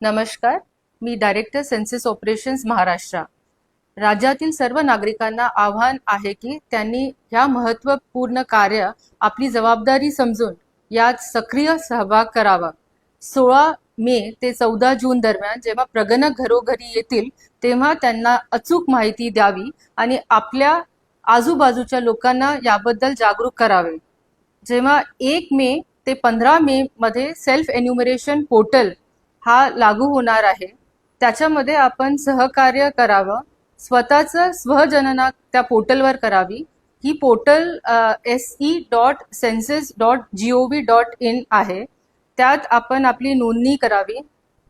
नमस्कार, मी director census operations Maharashtra. राज्यातील सर्व नागरिकांना आव्हान आहे की त्यांनी ह्या महत्त्वपूर्ण कार्य आपली जबाबदारी समजून यात सक्रिय सहभाग करावा। 16 मे ते 14 जून दरम्यान जेव्हा प्रगणक घरोघरी येतील तेव्हा त्यांना अचूक माहिती द्यावी आणि आपल्या आजूबाजूच्या लोकांना याबद्दल जागरूक करावे। जेव्हा 1 मे ते 15 मे मध्ये सेल्फ एन्युमरेशन पोर्टल हा लागू होणार आहे, त्याच्यामध्ये आपण सहकार्य करावं, स्वतःचं स्वगणना त्या पोर्टलवर करावी। ही पोर्टल se.census.gov.in आहे, त्यात आपण आपली नोंदणी करावी।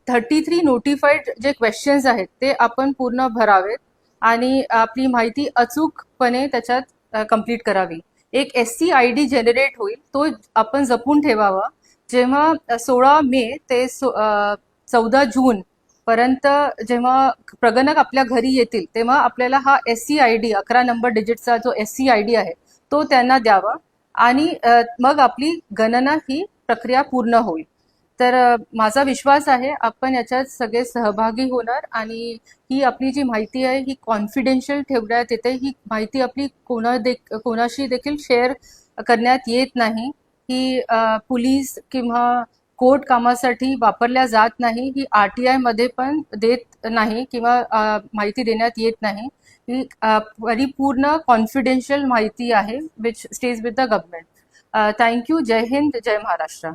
33 नोटिफाईड जे क्वेश्चन्स आहेत ते आपण पूर्ण भरावेत आणि आपली माहिती अचूकपणे त्याच्यात कंप्लीट करावी। एक SC ID जनरेट होईल, तो आपण जपून ठेवावा। जेव्हा 16 मे ते 14 जून पर्यंत जेव्हा प्रगणक आपल्या घरी येतील तेव्हा आपल्याला हा SC ID 11 नंबर डिजिटचा जो SC ID आहे तो त्यांना द्यावा आणि मग आपली गणना ही प्रक्रिया पूर्ण होईल। तर माझा विश्वास आहे आपण याच्यात सगळे सहभागी होणार आणि ही आपली जी माहिती आहे ही कॉन्फिडेन्शियल ठेवण्यात येते। ही माहिती आपली कोणाशी देखील शेअर करण्यात येत नाही। ही पोलीस किंवा कोर्ट कामासाठी वापरल्या जात नाही। ही RTI मध्ये पण देत नाही किंवा माहिती देण्यात येत नाही। ही परिपूर्ण कॉन्फिडेन्शियल माहिती आहे which stage with the government. Thank you. जय हिंद, जय महाराष्ट्र।